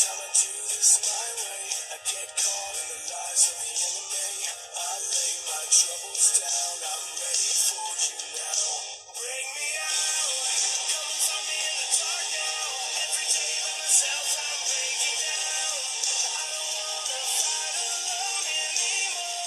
time I do this my way, I get caught in the lies of the enemy. I lay my troubles down, I'm ready for you now. Bring me out, come and find me in the dark now. Every day by myself I'm breaking down. I don't wanna fight alone anymore.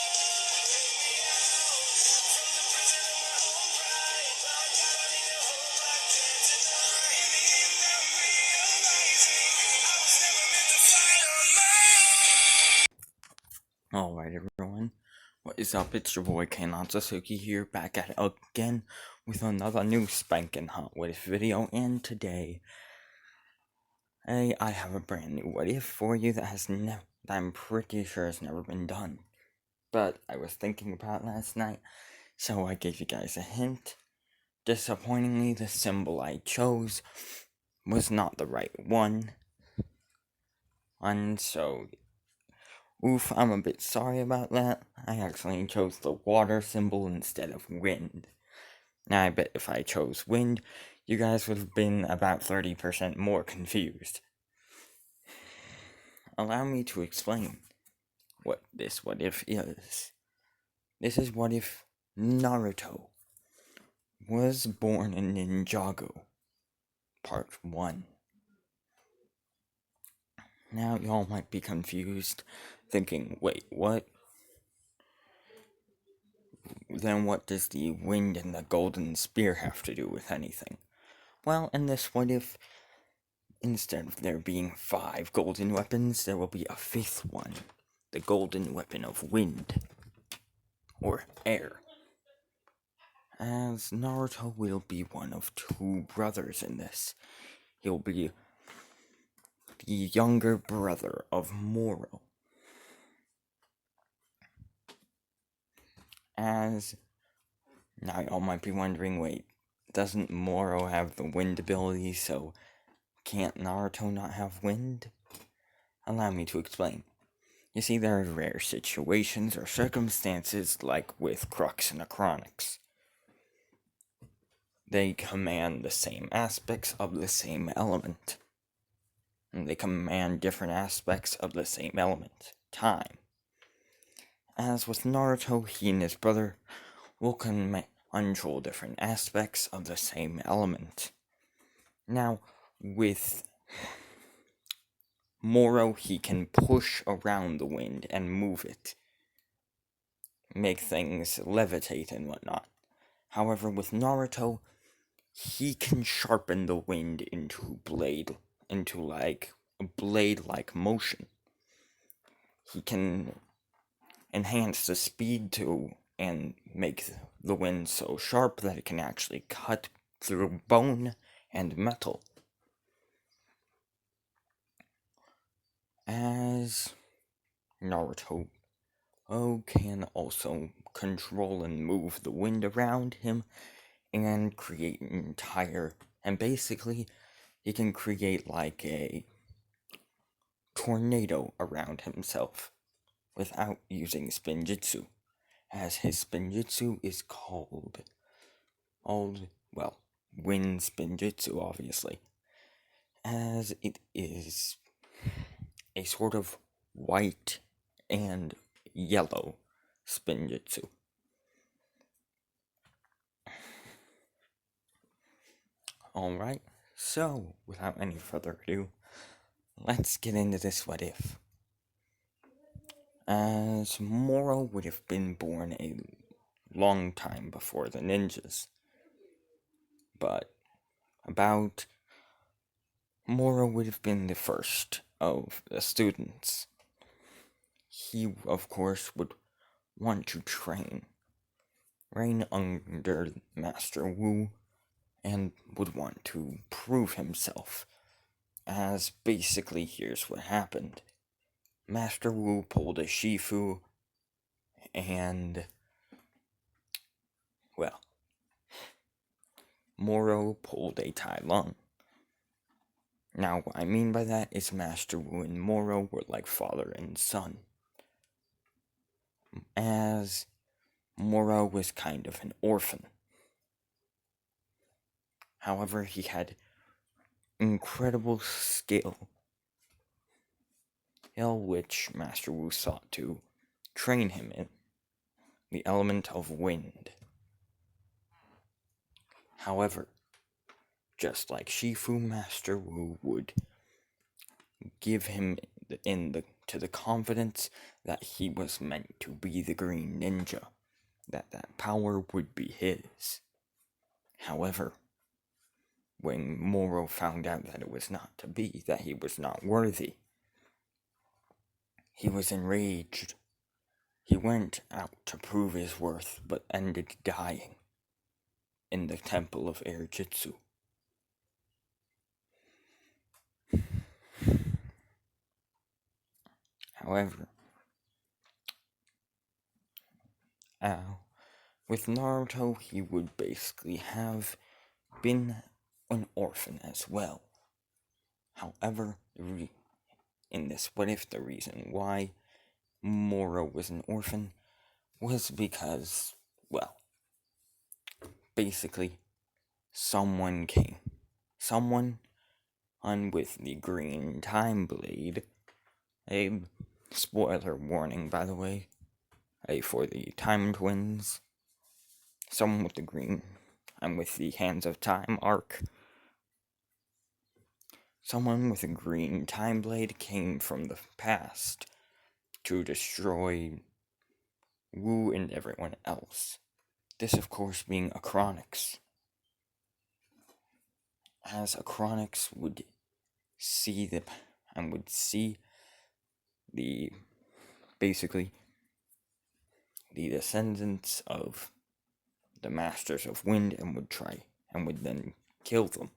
Bring me out, from the prison of my own pride. My God, I need a hope I can't deny. In the end I'm realizing I was never meant to fight on my own. Alright everyone, what is up? It's your boy Kanon Sasuke here, back at it again with another new spanking hot what if video, and today I have a brand new what if for you that I'm pretty sure has never been done. But I was thinking about it last night, so I gave you guys a hint. Disappointingly, the symbol I chose was not the right one. And so oof, I'm a bit sorry about that. I actually chose the water symbol instead of wind. Now, I bet if I chose wind, you guys would have been about 30% more confused. Allow me to explain what this what if is. This is what if Naruto was born in Ninjago, Part 1. Now, y'all might be confused, thinking, wait, what? Then what does the wind and the golden spear have to do with anything? Well, in this what if, instead of there being 5 golden weapons, there will be a 5th one. The golden weapon of wind. Or air. As Naruto will be one of 2 brothers in this. He'll be the younger brother of Moro. As now y'all might be wondering, wait, doesn't Moro have the wind ability, so can't Naruto not have wind? Allow me to explain. You see, there are rare situations or circumstances, like with Crux and Acronyx. They command the same aspects of the same element. And they command different aspects of the same element, time. As with Naruto, he and his brother will control different aspects of the same element. Now, with Moro, he can push around the wind and move it, make things levitate and whatnot. However, with Naruto, he can sharpen the wind into a blade-like motion. He can enhance the speed to and make the wind so sharp that it can actually cut through bone and metal. As Naruto can also control and move the wind around him and create and basically he can create like a tornado around himself without using spinjitzu, as his spinjitzu is called wind spinjitzu, obviously, as it is a sort of white and yellow spinjitzu. Alright, so without any further ado, let's get into this what if. As Moro would have been born a long time before the ninjas, but Moro would have been the first of the students. He, of course, would want to train under Master Wu, and would want to prove himself. As basically, here's what happened. Master Wu pulled a Shifu, and, well, Moro pulled a Tai Lung. Now, what I mean by that is Master Wu and Moro were like father and son. As Moro was kind of an orphan. However, he had incredible skill which Master Wu sought to train him in, the element of wind. However, just like Shifu, Master Wu would give him to the confidence that he was meant to be the Green Ninja, that power would be his. However, when Moro found out that it was not to be, that he was not worthy, he was enraged. He went out to prove his worth, but ended dying in the Temple of Air Jitsu. However, with Naruto, he would basically have been an orphan as well. However, in this what if, the reason why Moro was an orphan was because, well, basically, someone with the green time blade, a spoiler warning, by the way, for the time twins, someone with the green, and with the Hands of Time arc, someone with a green time blade came from the past to destroy Wu and everyone else. This, of course, being Acronix. As Acronix would see basically the descendants of the Masters of Wind, and would then kill them,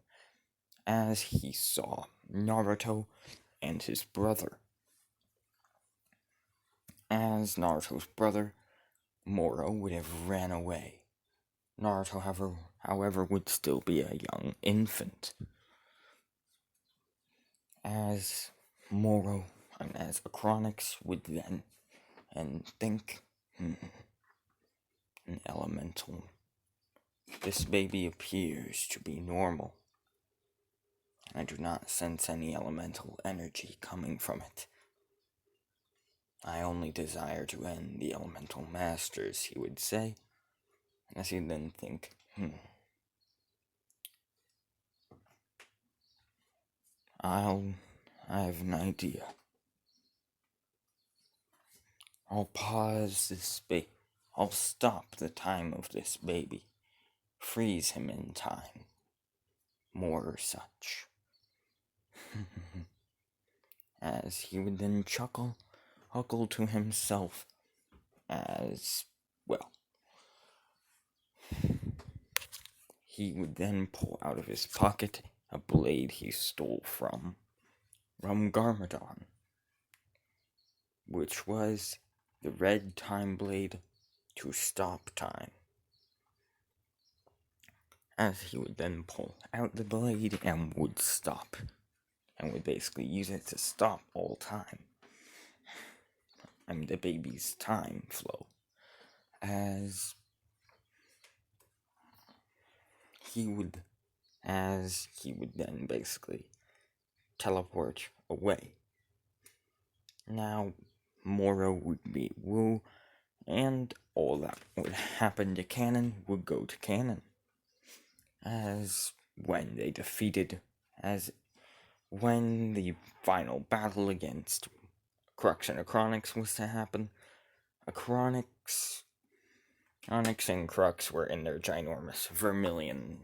as he saw Naruto and his brother. As Naruto's brother, Moro would have ran away. Naruto, however, would still be a young infant. As Moro, and as Acronix would then think, an elemental. This baby appears to be normal. I do not sense any elemental energy coming from it. I only desire to end the elemental masters, he would say, as he then think, I have an idea. I'll pause this I'll stop the time of this baby. Freeze him in time. More such. As he would then chuckle to himself, as, well, he would then pull out of his pocket a blade he stole from Garmadon, which was the red time blade to stop time. As he would then pull out the blade and would stop, and would basically use it to stop all time. The baby's time flow. As he would then basically teleport away. Now, Moro would meet Wu, and all that would happen to canon would go to canon. As when the final battle against Crux and Acronix was to happen, Acronix and Crux were in their ginormous vermilion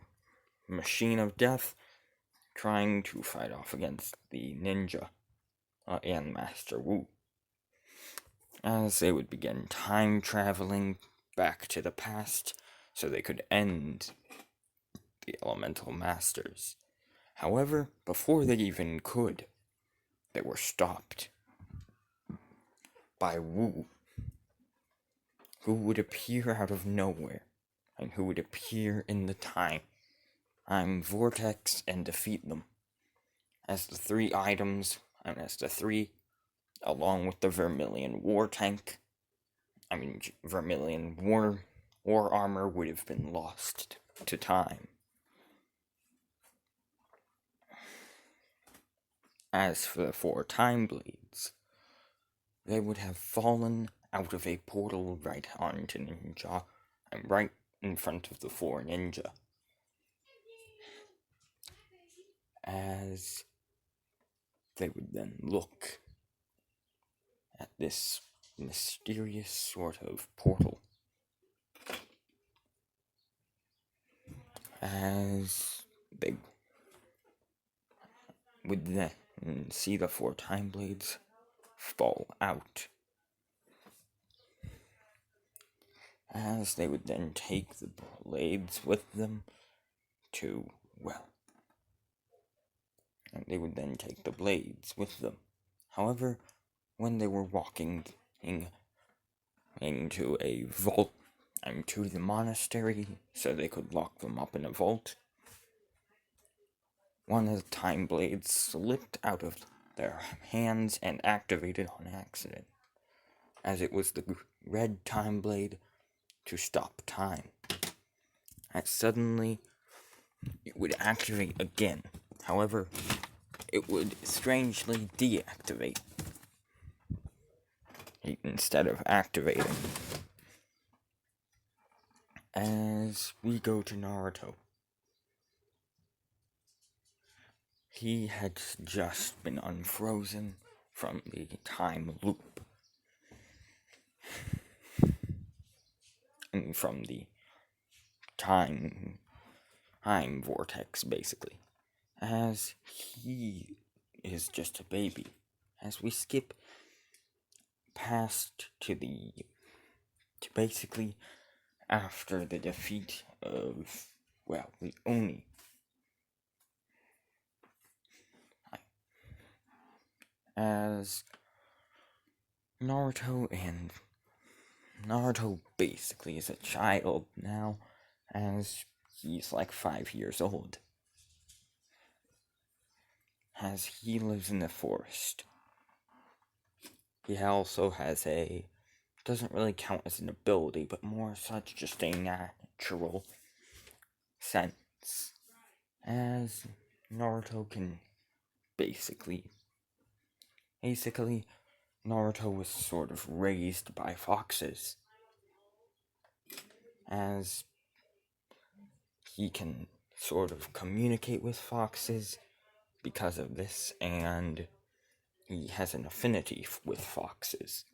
machine of death, trying to fight off against the ninja and Master Wu. As they would begin time traveling back to the past so they could end the elemental masters. However, before they even could, they were stopped by Wu, who would appear out of nowhere, and who would appear in the time vortex and defeat them. As the three items, along with the Vermilion War Tank, Vermilion War Armor would have been lost to time. As for the 4 time blades, they would have fallen out of a portal right onto Ninja, and right in front of the 4 ninja. As they would then look at this mysterious sort of portal. As they would then see the 4 time blades fall out. As they would then take the blades with them to, and they would then take the blades with them. However, when they were walking into a vault and to the monastery so they could lock them up in a vault, one of the time blades slipped out of their hands and activated on accident, as it was the red time blade to stop time. As suddenly, it would activate again. However, it would strangely deactivate instead of activating. As we go to Naruto, he had just been unfrozen from the time loop. And from the time vortex, basically. As he is just a baby. As we skip past to basically after the defeat of, the Oni. As Naruto basically is a child now, as he's like 5 years old. As he lives in the forest. He also has doesn't really count as an ability, but more such just a natural sense. As Naruto can basically, Naruto was sort of raised by foxes. As he can sort of communicate with foxes because of this, and he has an affinity with foxes.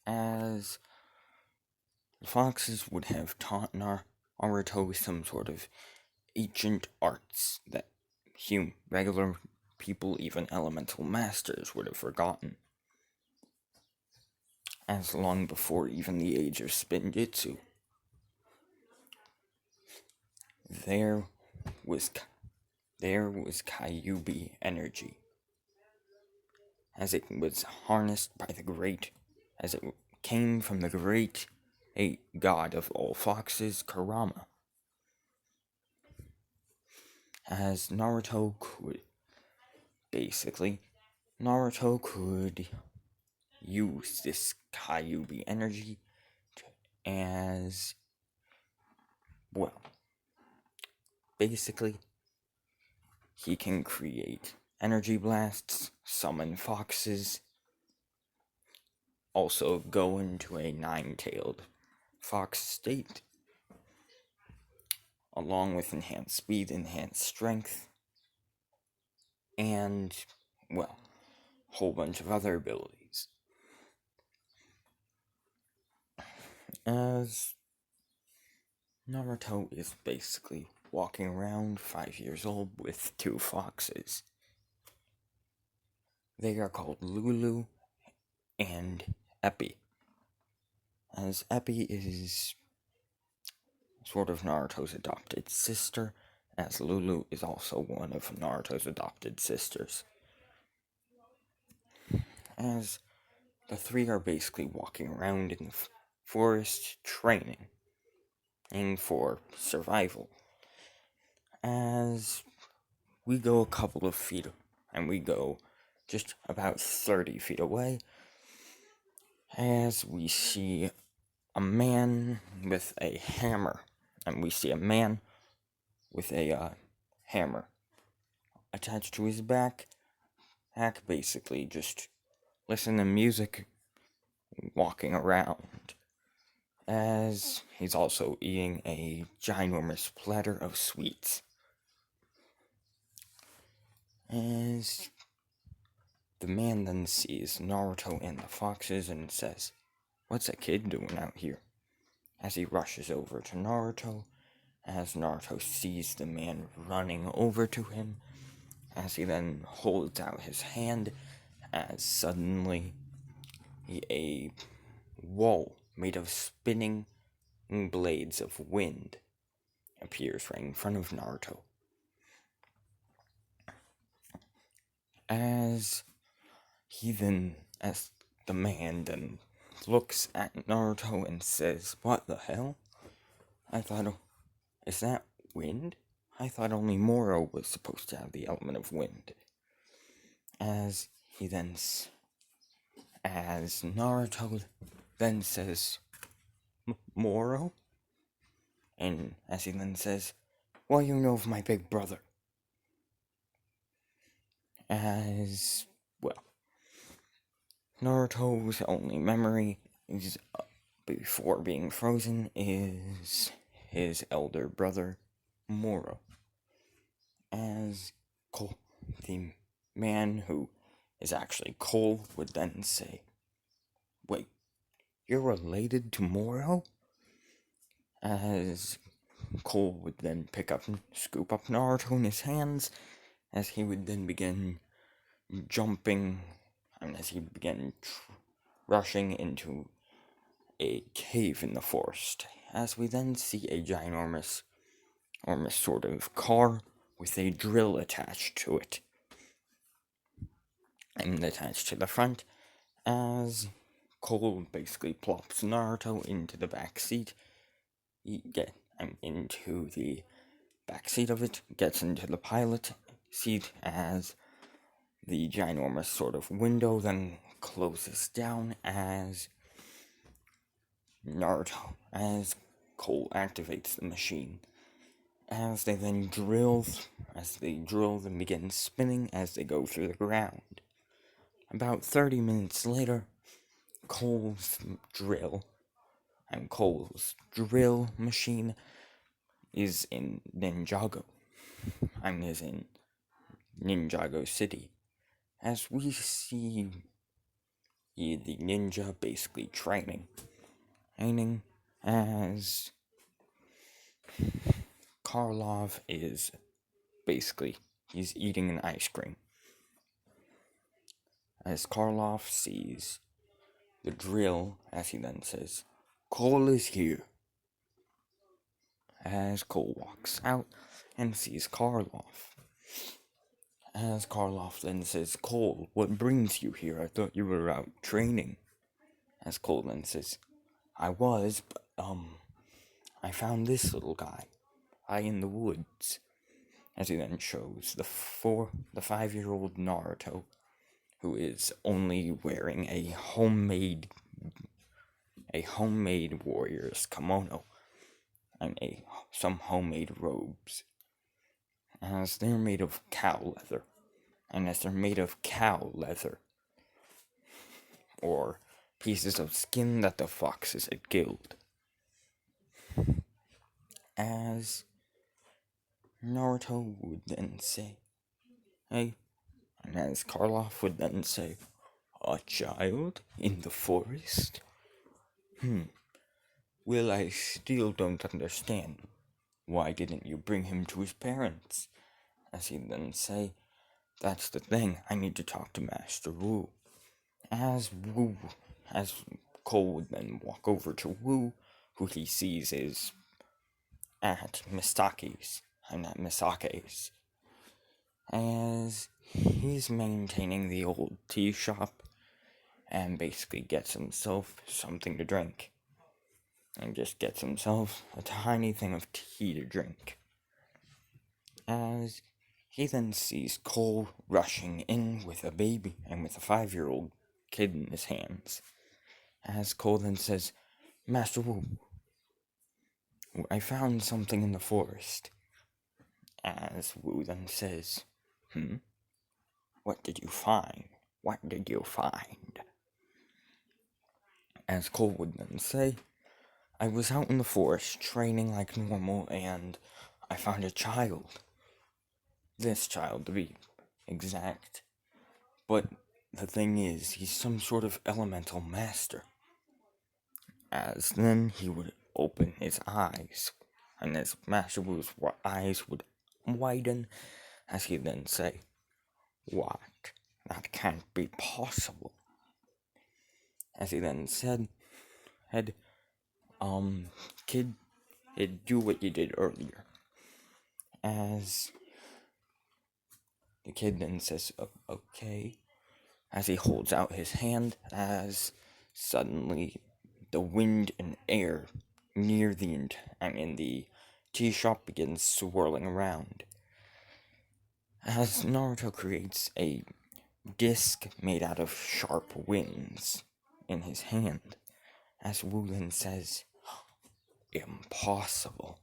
As the foxes would have taught Naruto some sort of ancient arts that regular people, even elemental masters, would have forgotten. As long before even the age of Spinjitzu. There was Kyuubi energy, as it was harnessed by as it came from the great god of all foxes, Kurama. As Naruto could use this Kyuubi energy as, basically, he can create energy blasts, summon foxes, also go into a 9-tailed fox state, along with enhanced speed, enhanced strength, and, a whole bunch of other abilities. As Naruto is basically walking around 5 years old with 2 foxes. They are called Lulu and Epi. As Epi is sort of Naruto's adopted sister, as Lulu is also one of Naruto's adopted sisters. As the 3 are basically walking around in the forest training for survival. As we go a couple of feet, and we go just about 30 feet away, as we see a man with a hammer, and we see a man with a hammer attached to his back, Hack basically just listen to music walking around, as he's also eating a ginormous platter of sweets. As the man then sees Naruto and the foxes and says, "What's that kid doing out here?" As he rushes over to Naruto, as Naruto sees the man running over to him, as he then holds out his hand, as suddenly a wall made of spinning blades of wind appears right in front of Naruto. As the man then looks at Naruto and says, "What the hell? Is that wind? I thought only Moro was supposed to have the element of wind." As Naruto then says, "Moro?" And as he then says, "What do you know of my big brother?" As, well, Naruto's only memory is, before being frozen, is his elder brother, Moro. As Cole, the man who is actually Cole, would then say, "Wait, you're related to Moro?" As Cole would then scoop up Naruto in his hands, as he would then begin jumping, and as he began rushing into a cave in the forest, as we then see a ginormous sort of car with a drill attached to it, and attached to the front, as Cole basically plops Naruto into the back seat. Into the back seat of it, gets into the pilot seat, as the ginormous sort of window then closes down, as Cole activates the machine. As they drill then begin spinning as they go through the ground. About 30 minutes later, Cole's drill machine is in Ninjago. Is in Ninjago City. As we see the ninja basically training as Karlov is basically, he's eating an ice cream. As Karlov sees the drill, as he then says, "Cole is here." As Cole walks out and sees Karlov. As Karlov then says, "Cole, what brings you here? I thought you were out training." As Cole then says, "I was, but, I found this little guy, in the woods." As he then shows the 5-year-old Naruto, who is only wearing a homemade warrior's kimono, and some homemade robes, as they're made of cow leather, or pieces of skin that the foxes had killed. As Naruto would then say, "Hey," and as Karloff would then say, "A child in the forest? Well, I still don't understand. Why didn't you bring him to his parents?" As he'd then say, "That's the thing, I need to talk to Master Wu." As Cole would then walk over to Wu, who he sees is at Misake's, as he's maintaining the old tea shop, and basically gets himself something to drink, and just gets himself a tiny thing of tea to drink. As he then sees Cole rushing in with a baby and with a 5-year-old kid in his hands. As Cole then says, "Master Wu, I found something in the forest." As Wu then says, What did you find? What did you find? As Cole would then say, I was out in the forest training like normal and I found a child. This child, to be exact. But the thing is, he's some sort of elemental master. As then he would open his eyes, and his master's eyes would widen, as he then say, What? That can't be possible. As he then said, kid, do what you did earlier. As the kid then says, okay, as he holds out his hand, as suddenly the wind and air near the tea shop begins swirling around. As Naruto creates a disc made out of sharp wings in his hand, as Wulin says, impossible.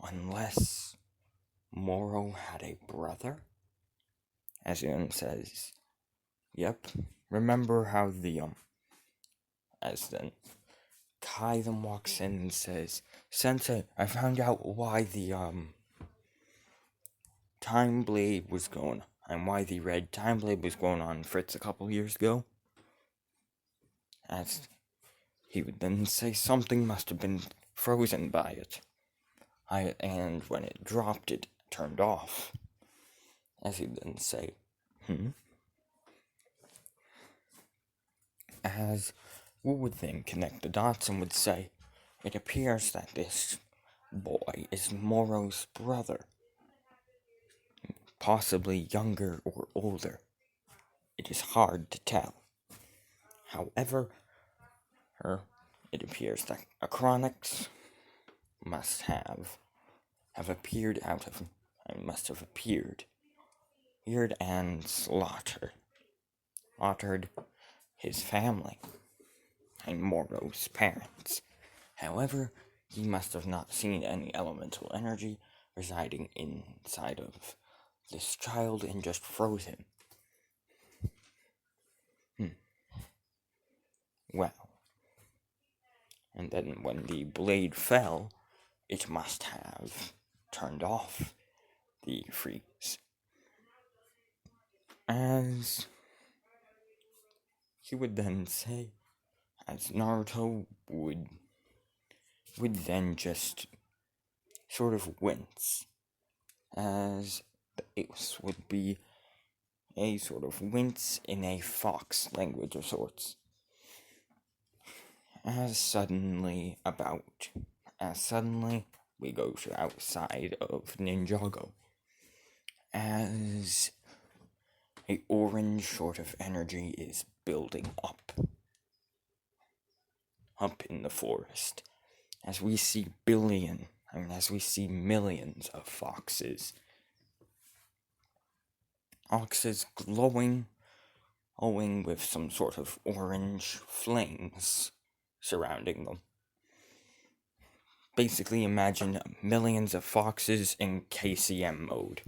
Unless Moro had a brother? As he then says, yep, remember how as then Kai then walks in and says, Sensei, I found out why the, Time Blade was going, and why the red Time Blade was going on Fritz a couple years ago. As he would then say something must have been frozen by it. And when it dropped, it turned off. As he would then say, As Wu would then connect the dots and would say, it appears that this boy is Moro's brother. Possibly younger or older. It is hard to tell. However, it appears that Acronics must have appeared and slaughtered his family and Moro's parents. However, he must have not seen any elemental energy residing inside of this child and just froze him. Well, and then when the blade fell, it must have turned off the freeze. As he would then say, as Naruto would then just sort of wince, as it would be a sort of wince in a fox language of sorts. As suddenly we go to outside of Ninjago, as a orange sort of energy is building up in the forest, as we see millions of foxes glowing with some sort of orange flames surrounding them. Basically, imagine millions of foxes in KCM mode.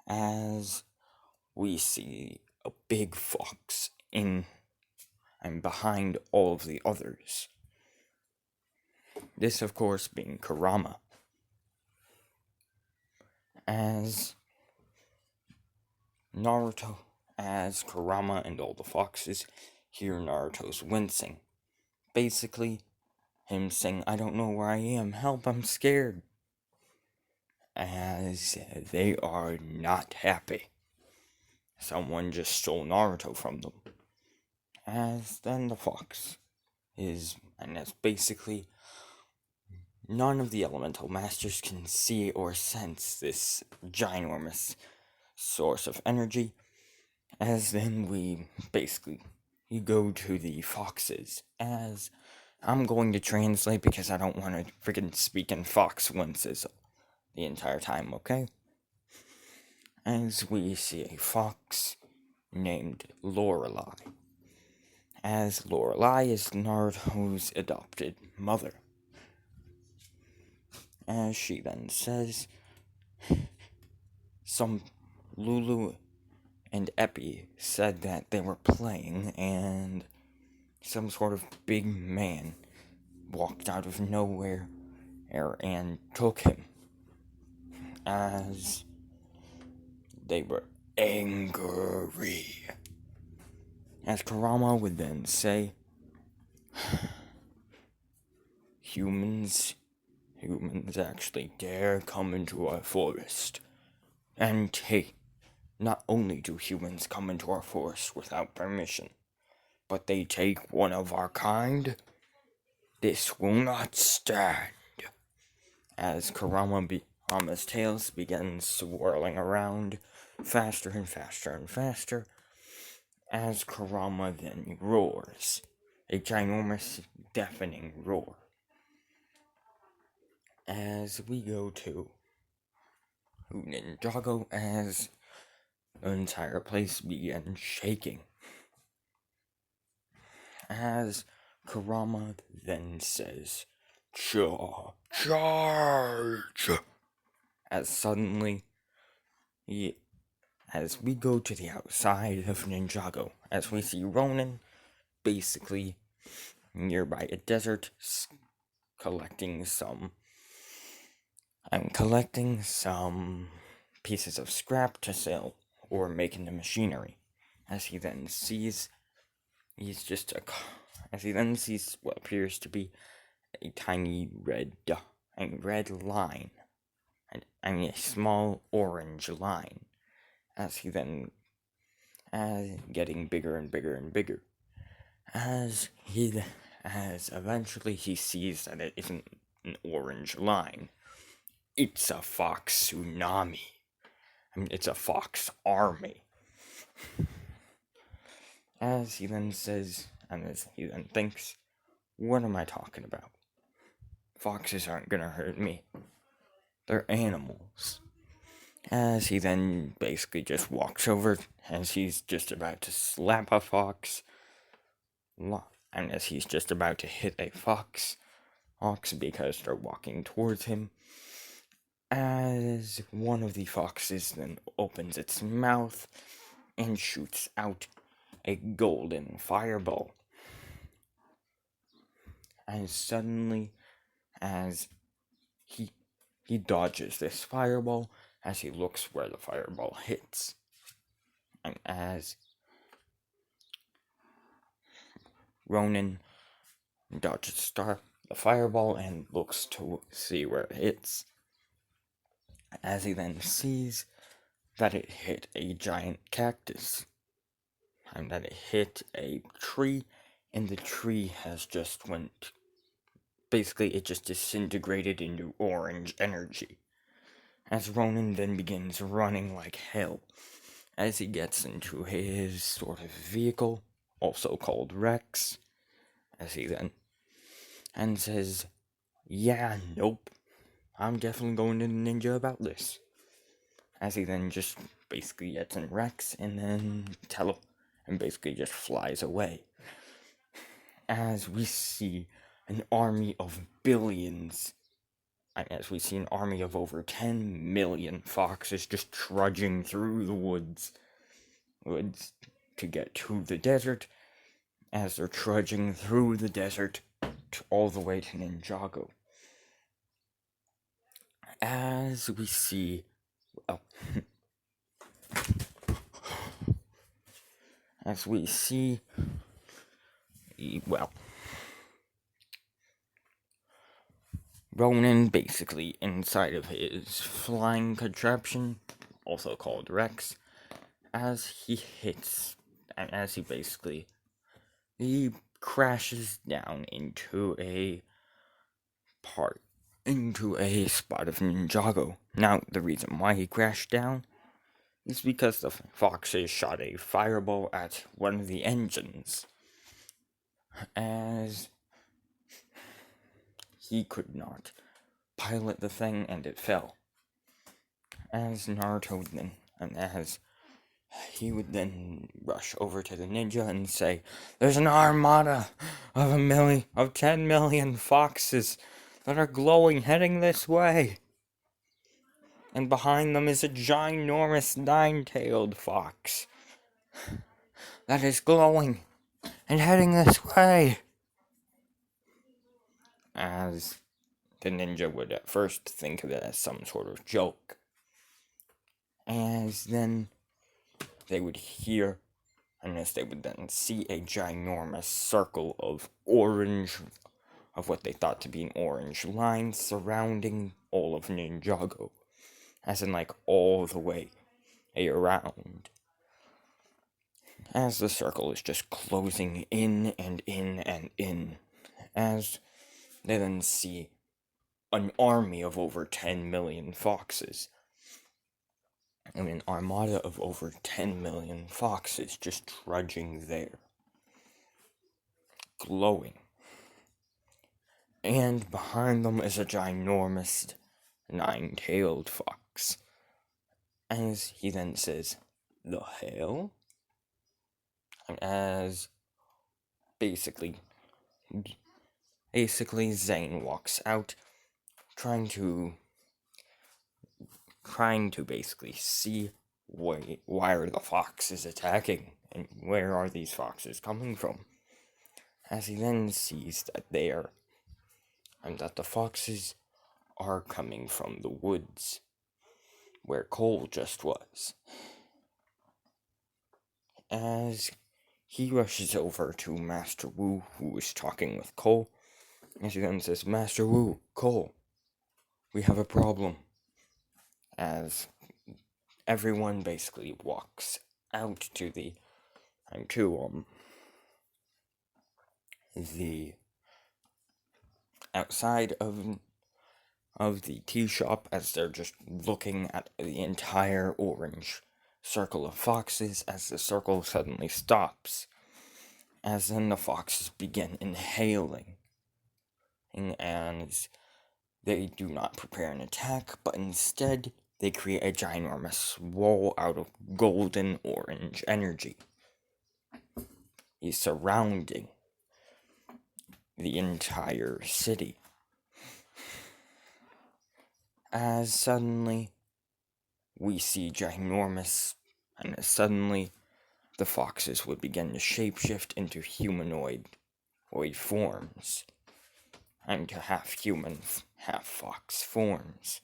As we see a big fox and behind all of the others. This, of course, being Kurama. As Naruto, as Kurama and all the foxes hear Naruto's wincing. Basically, him saying, I don't know where I am, help, I'm scared. As they are not happy. Someone just stole Naruto from them. As then the fox and as basically none of the elemental masters can see or sense this ginormous source of energy. As then you go to the foxes. As I'm going to translate because I don't want to freaking speak in fox winces the entire time, okay? As we see a fox named Lorelei. As Lorelei is Naruto's adopted mother. As she then says, some Lulu and Epi said that they were playing, and some sort of big man walked out of nowhere and took him, as they were angry. As Kurama would then say, humans actually dare come into our forest and take. Not only do humans come into our forest without permission, but they take one of our kind. This will not stand. As Kurama's tails begin swirling around faster and faster and faster, as Kurama then roars, a ginormous, deafening roar. As we go to Ninjago, as the entire place begins shaking. As Kurama then says, charge! As suddenly, as we go to the outside of Ninjago, as we see Ronin basically nearby a desert collecting some pieces of scrap to sell or make into machinery. As he then sees what appears to be a tiny red line, a small orange line, as he then, getting bigger and bigger and bigger, as eventually he sees that it isn't an orange line, it's a fox tsunami. It's a fox army. As he then says, and as he then thinks, what am I talking about? Foxes aren't gonna hurt me. They're animals. As he then basically just walks over, as he's just about to slap a fox, and as he's just about to hit a fox because they're walking towards him, as one of the foxes then opens its mouth and shoots out a golden fireball. And suddenly, as he dodges this fireball, as he looks where the fireball hits, and as Ronin dodges the fireball and looks to see where it hits, as he then sees that it hit a giant cactus, and that it hit a tree, and the tree has just it just disintegrated into orange energy. As Ronin then begins running like hell, as he gets into his sort of vehicle, also called Rex, as he then, and says, yeah, nope, I'm definitely going to the ninja about this. As he then just basically gets in Rex and then and basically just flies away. As we see an army of billions, as we see an army of over 10 million foxes just trudging through the woods to get to the desert, as they're trudging through the desert all the way to Ninjago. As we see, Ronin basically inside of his flying contraption, also called Rex, as he crashes down into a spot of Ninjago. Now, the reason why he crashed down is because the foxes shot a fireball at one of the engines, as he could not pilot the thing and it fell. As Naruto then, and as he would then rush over to the ninja and say, there's an armada of 10 million foxes that are glowing heading this way. and behind them is a ginormous nine-tailed fox that is glowing and heading this way. As the ninja would at first think of it as some sort of joke. As then they would hear, and as they would then see a ginormous circle of orange, of what they thought to be an orange line surrounding all of Ninjago. As in, like, all the way around. As the circle is just closing in and in and in. As they then see an army of over 10 million foxes. I mean, an armada of over 10 million foxes just trudging there. Glowing. And behind them is a ginormous nine-tailed fox. As he then says, "The hell?" And as basically Zane walks out, trying to basically see why are the foxes attacking, and where are these foxes coming from. As he then sees that that the foxes are coming from the woods, where Cole just was. As he rushes over to Master Wu, who is talking with Cole, as he then says, "Master Wu, Cole, we have a problem." As everyone basically walks out to the outside of the tea shop, as they're just looking at the entire orange circle of foxes, as the circle suddenly stops, as then the foxes begin inhaling, and they do not prepare an attack, but instead they create a ginormous wall out of golden orange energy. He's surrounding the entire city. As suddenly we see ginormous, and as suddenly the foxes would begin to shapeshift into humanoid forms, and to half human, half fox forms.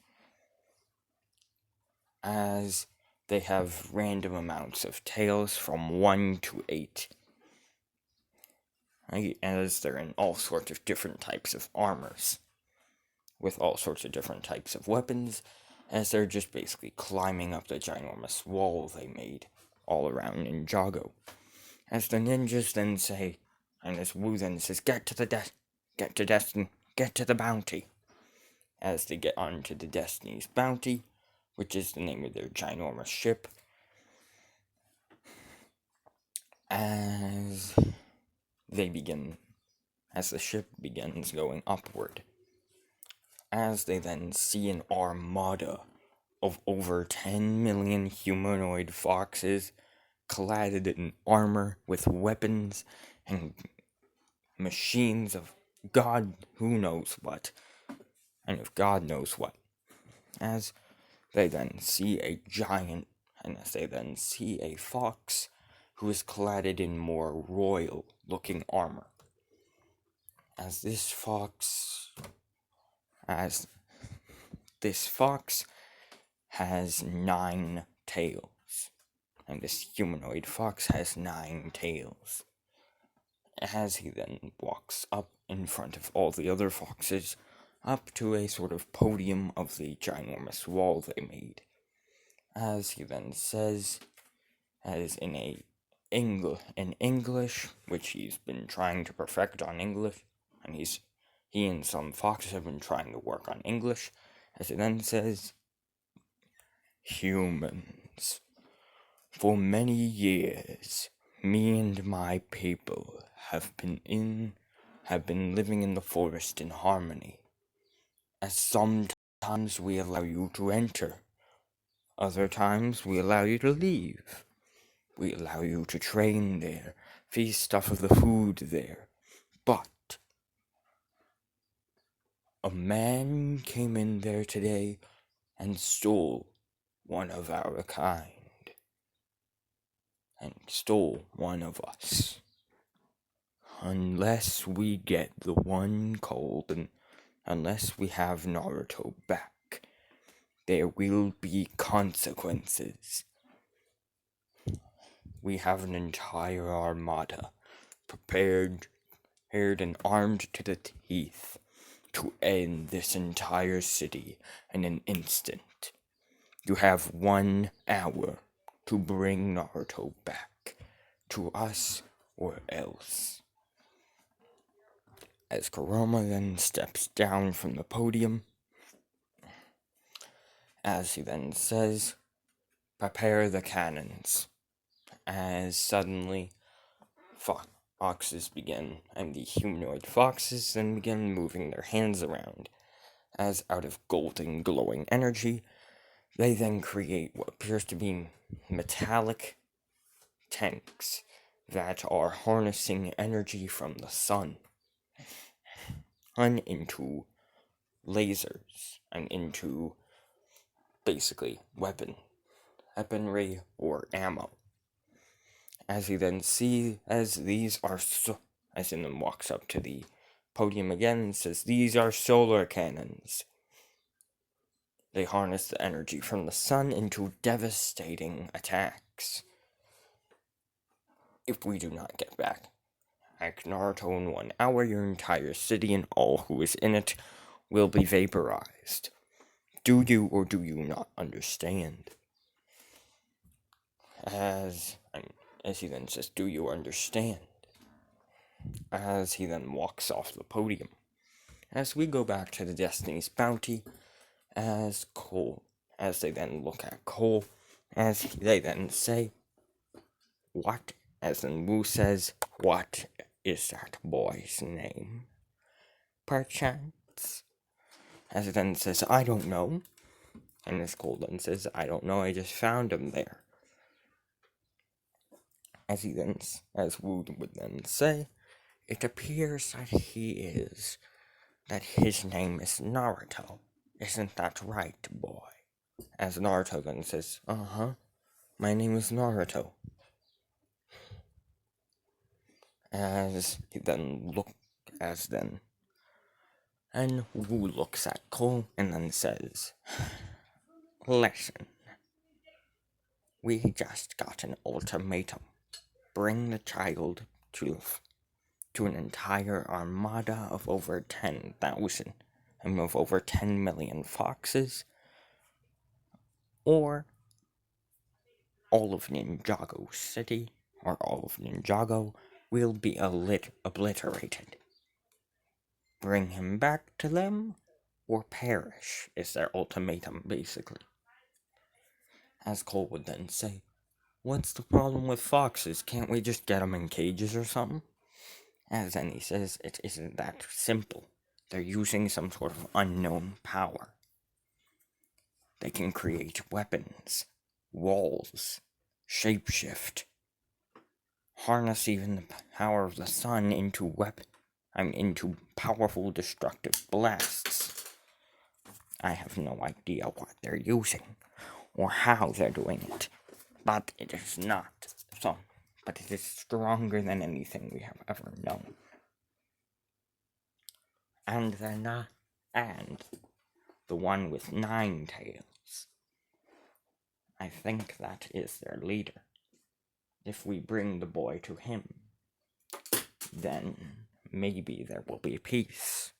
As they have random amounts of tails from 1 to 8. As they're in all sorts of different types of armors, with all sorts of different types of weapons, as they're just basically climbing up the ginormous wall they made all around Ninjago. As the ninjas then say, and as Wu then says, get to the bounty. As they get onto the Destiny's Bounty, which is the name of their ginormous ship. As the ship begins going upward. As they then see an armada of over 10 million humanoid foxes clad in armor with weapons and machines of God who knows what, and of God knows what. As they then see a giant, and as they then see a fox who is clad in more royal-looking armor. As this fox has 9 tails, and this humanoid fox has 9 tails. As he then walks up in front of all the other foxes, up to a sort of podium of the ginormous wall they made. As he then says, as in English, which he's been trying to perfect on English, and he and some foxes have been trying to work on English, as he then says, "Humans, for many years, me and my people have been living in the forest in harmony. As sometimes we allow you to enter, other times we allow you to leave. We allow you to train there, feast off of the food there. But a man came in there today and stole one of our kind, and stole one of us. Unless we get the one cold, and unless we have Naruto back, there will be consequences. We have an entire armada prepared and armed to the teeth to end this entire city in an instant. You have 1 hour to bring Naruto back to us or else. As Kurama then steps down from the podium, as he then says, "Prepare the cannons," as suddenly foxes begin, and the humanoid foxes then begin moving their hands around, as out of golden glowing energy, they then create what appears to be metallic tanks that are harnessing energy from the sun and into lasers and into basically weaponry or ammo. As he then as he then walks up to the podium again and says, "These are solar cannons." They harness the energy from the sun into devastating attacks. If we do not get back at Naruto in 1 hour, your entire city and all who is in it will be vaporized. Do you or do you not understand? As he then says, "Do you understand?" As he then walks off the podium. As we go back to the Destiny's Bounty, as they then look at Cole, as they then say, "What?" As then Wu says, "What is that boy's name? Perchance?" As it then says, "I don't know." And as Cole then says, "I don't know, I just found him there." As Wu would then say, "It appears that his name is Naruto. Isn't that right, boy?" As Naruto then says, "My name is Naruto." And Wu looks at Cole and then says, "Listen, we just got an ultimatum. Bring the child to an entire armada of over 10,000 and of over 10 million foxes, or all of Ninjago City, or all of Ninjago, will be obliterated. Bring him back to them, or perish," is their ultimatum, basically. As Cole would then say, "What's the problem with foxes? Can't we just get them in cages or something?" As then he says, "It isn't that simple. They're using some sort of unknown power. They can create weapons, walls, shapeshift, harness even the power of the sun into powerful destructive blasts. I have no idea what they're using, or how they're doing it, but it is stronger than anything we have ever known. And the one with 9 tails. I think that is their leader. If we bring the boy to him, then maybe there will be peace."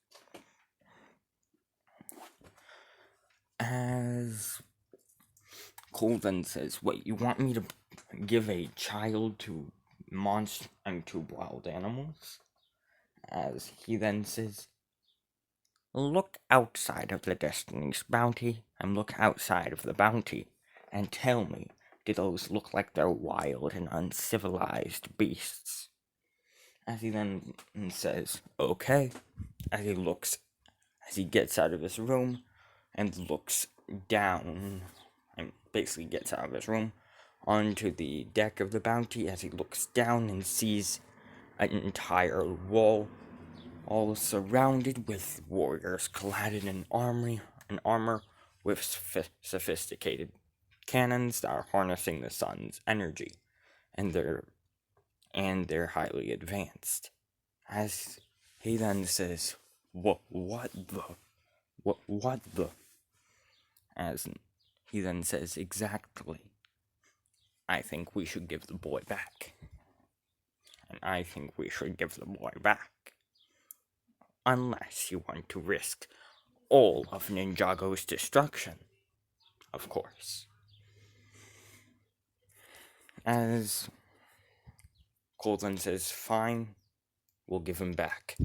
As Cole then says, "Wait, you want me to give a child to wild animals?" As he then says, "Look outside of the Destiny's Bounty, and look outside of the bounty, and tell me, do those look like they're wild and uncivilized beasts?" As he then says, "Okay," as he gets out of his room and looks down, and basically gets out of his room onto the deck of the Bounty, as he looks down and sees an entire wall, all surrounded with warriors clad in armor, with sophisticated cannons that are harnessing the sun's energy, and they're highly advanced. As he then says, what the? As he then says, exactly. I think we should give the boy back. And I think we should give the boy back. Unless you want to risk all of Ninjago's destruction, of course. As Cole then says, fine, we'll give him back.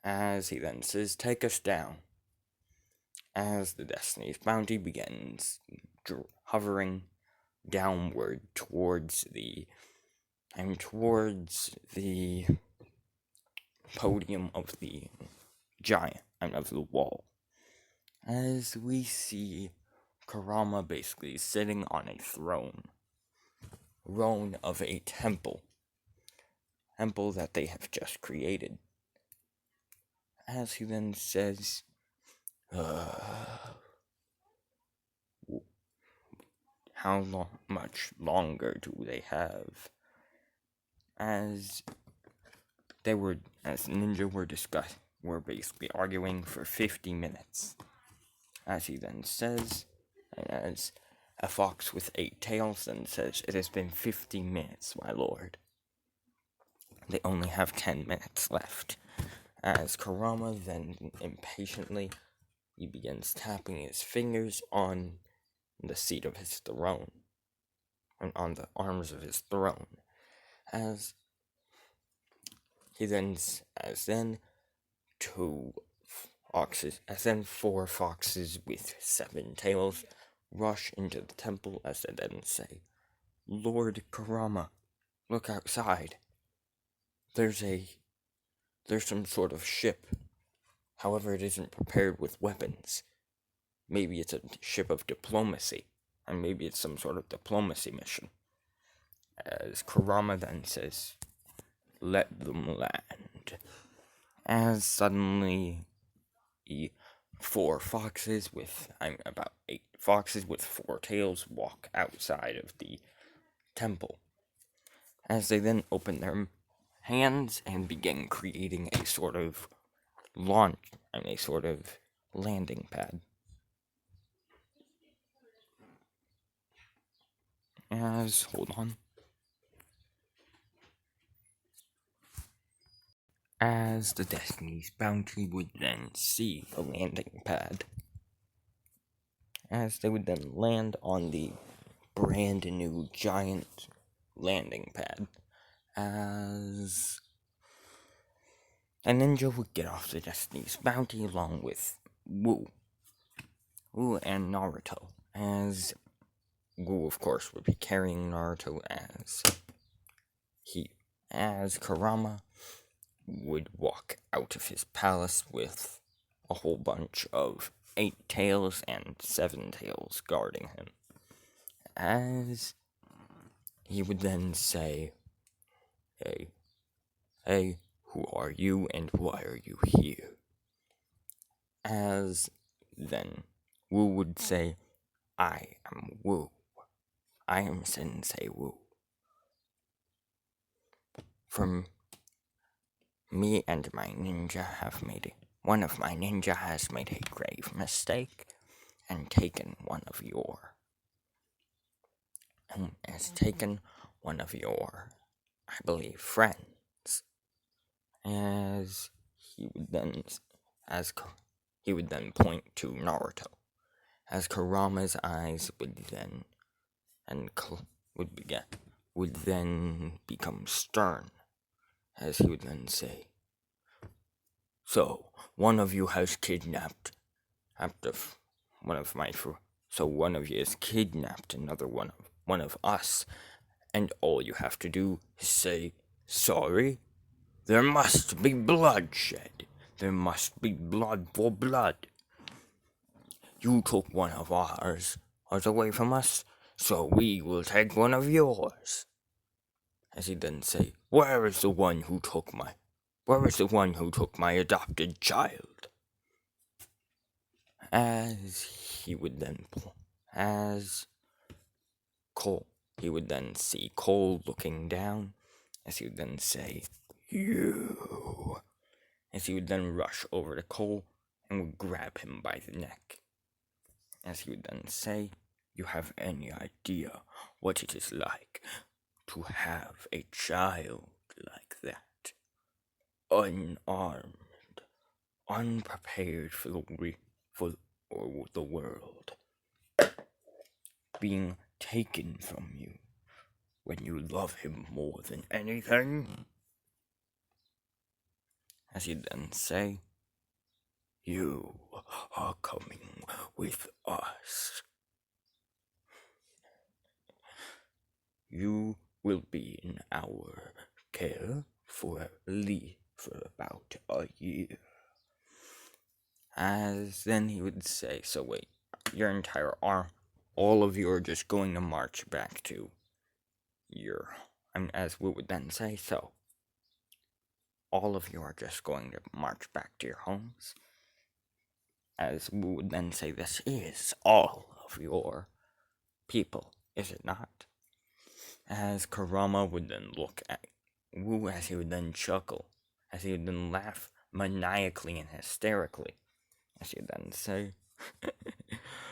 As he then says, take us down. As the Destiny's Bounty begins hovering downward towards the podium of the giant and of the wall. As we see Kurama basically sitting on a throne of a temple that they have just created. As he then says, how much longer do they have? As Ninja were basically arguing for 50 minutes. As he then says, and as a fox with 8 tails then says, it has been 50 minutes, my lord. They only have 10 minutes left. As Kurama then impatiently, he begins tapping his fingers on the seat of his throne, and on the arms of his throne. As four foxes with 7 tails rush into the temple as they then say, Lord Kurama, look outside. There's some sort of ship. However, it isn't prepared with weapons. Maybe it's a ship of diplomacy, and maybe it's some sort of diplomacy mission. As Kurama then says, let them land. As suddenly, 8 foxes with 4 tails walk outside of the temple. As they then open their hands and begin creating a sort of landing pad. As the Destiny's Bounty would then see a landing pad. As they would then land on the brand new giant landing pad. As a ninja would get off the Destiny's Bounty along with Wu and Naruto. As Wu, of course, would be carrying Naruto as Kurama would walk out of his palace with a whole bunch of 8 tails and 7 tails guarding him. As he would then say, Hey, who are you and why are you here? As then Wu would say, I am Wu. I am Sensei Wu. From me and my ninja one of my ninja has made a grave mistake and taken one of your, I believe, friends. As he would then point to Naruto, as Kurama's eyes would then become stern, as he would then say, so one of you has kidnapped one of you has kidnapped another one of us, and all you have to do is say sorry. There must be bloodshed. There must be blood for blood. You took one of ours away from us, so we will take one of yours. As he then say, where is the one who took my adopted child? As he would then, as Cole, he would then see Cole looking down, as he would then say, "You," as he would then rush over to Cole and would grab him by the neck, as he would then say, "You have any idea what it is like to have a child like that, unarmed, unprepared for the world, being taken from you when you love him more than anything?" As you then say, "You are coming with us. You will be in our care for about a year." As then he would say, "So wait, your entire arm, all of you are just going to march back to your," as we would then say, "So all of you are just going to march back to your homes." As we would then say, "This is all of your people, is it not?" As Kurama would then look at Wu, as he would then chuckle, as he would then laugh maniacally and hysterically, as he would then say,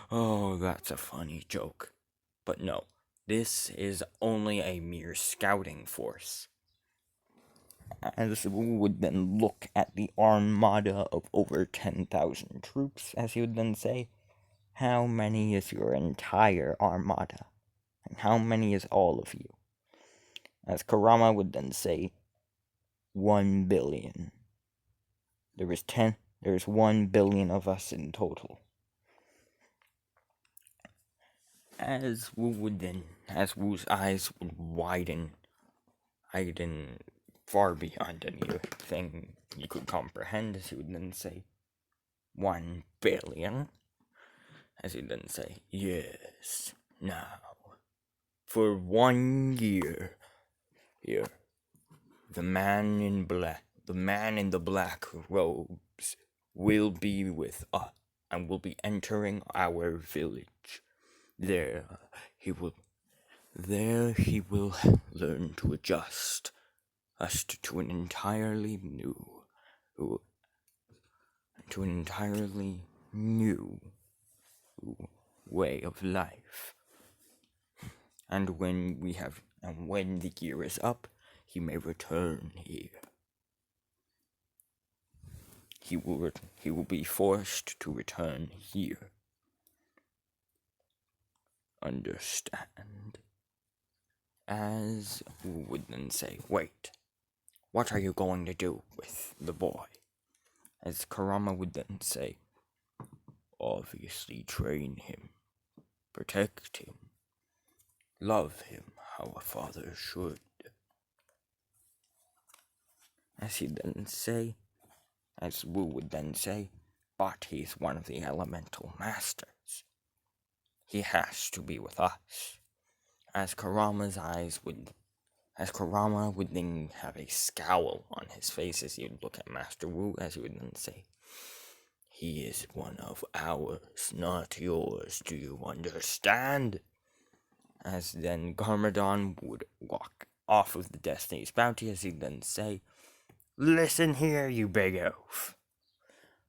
"Oh, that's a funny joke. But no, this is only a mere scouting force." As Wu would then look at the armada of over 10,000 troops, as he would then say, "How many is your entire armada? And how many is all of you?" As Kurama would then say, 1 billion. There's 1 billion of us in total. As Wu's eyes would widen far beyond anything you could comprehend, as he would then say, 1 billion. As he'd then say, "Yes, now, for 1 year, here, the man in the black robes will be with us, and will be entering our village. There he will learn to adjust us to an entirely new way of life. And when the year is up, he may return here. He will be forced to return here. Understand?" As Wu would then say, "Wait, what are you going to do with the boy?" As Kurama would then say, "Obviously train him, protect him, love him how a father should." As Wu would then say, "But he's one of the elemental masters. He has to be with us." As Kurama would then have a scowl on his face as he would look at Master Wu, as he would then say, "He is one of ours, not yours, do you understand?" As then Garmadon would walk off of the Destiny's Bounty, as he'd then say, "Listen here, you big oaf.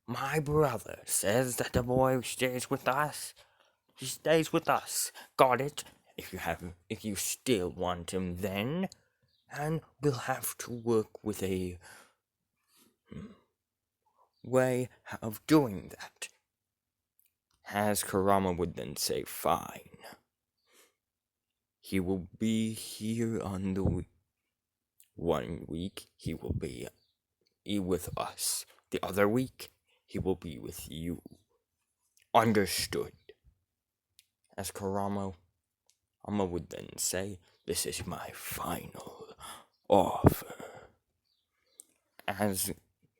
My brother says that the boy stays with us. He stays with us. Got it? If you still want him, then, and we'll have to work with a way of doing that." As Kurama would then say, "Fine. He will be here on the 1 week. He will be with us. The other week, he will be with you. Understood?" As Kurama would then say, "This is my final offer." As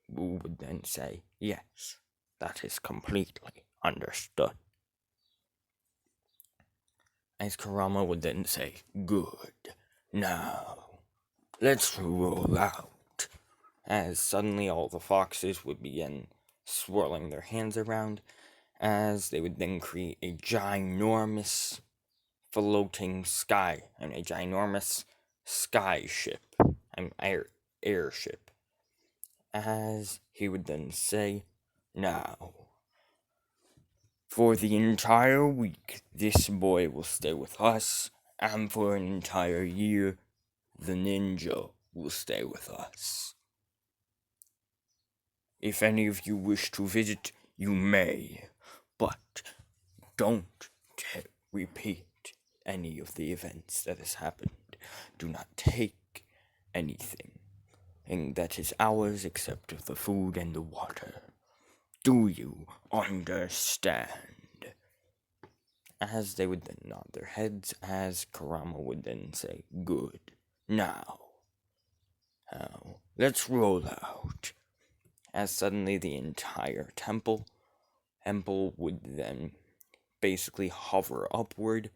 Wu would then say, "Yes, that is completely understood." As Kurama would then say, "Good. Now, let's roll out." As suddenly all the foxes would begin swirling their hands around, as they would then create a ginormous floating sky and a ginormous sky ship, an airship, as he would then say, "Now, for the entire week, this boy will stay with us, and for an entire year, the ninja will stay with us. If any of you wish to visit, you may, but don't repeat any of the events that has happened. Do not take anything that is ours except of the food and the water. Do you understand?" As they would then nod their heads, as Karama would then say, "Good. Now, let's roll out." As suddenly the entire temple would then basically hover upward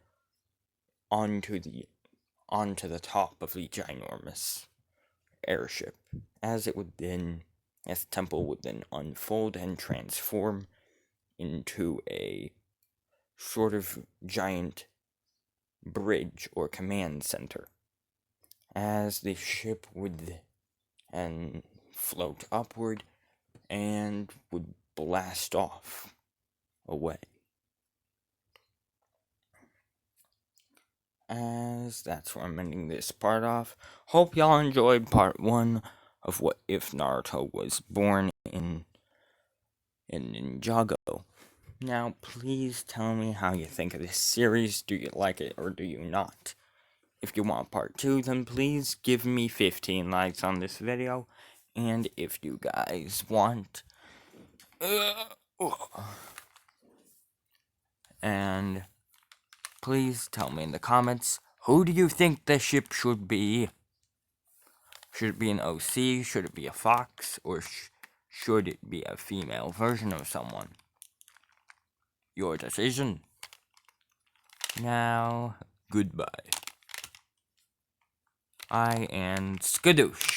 onto the top of the ginormous airship, as the temple would then unfold and transform into a sort of giant bridge or command center, as the ship would then float upward and would blast off away. As that's where I'm ending this part off. Hope y'all enjoyed part 1 of What If Naruto Was Born in Ninjago. Now, please tell me how you think of this series. Do you like it or do you not? If you want part 2, then please give me 15 likes on this video. And if you guys want... And please tell me in the comments, who do you think the ship should be? Should it be an OC? Should it be a fox? Or should it be a female version of someone? Your decision. Now, goodbye. I am Skadoosh.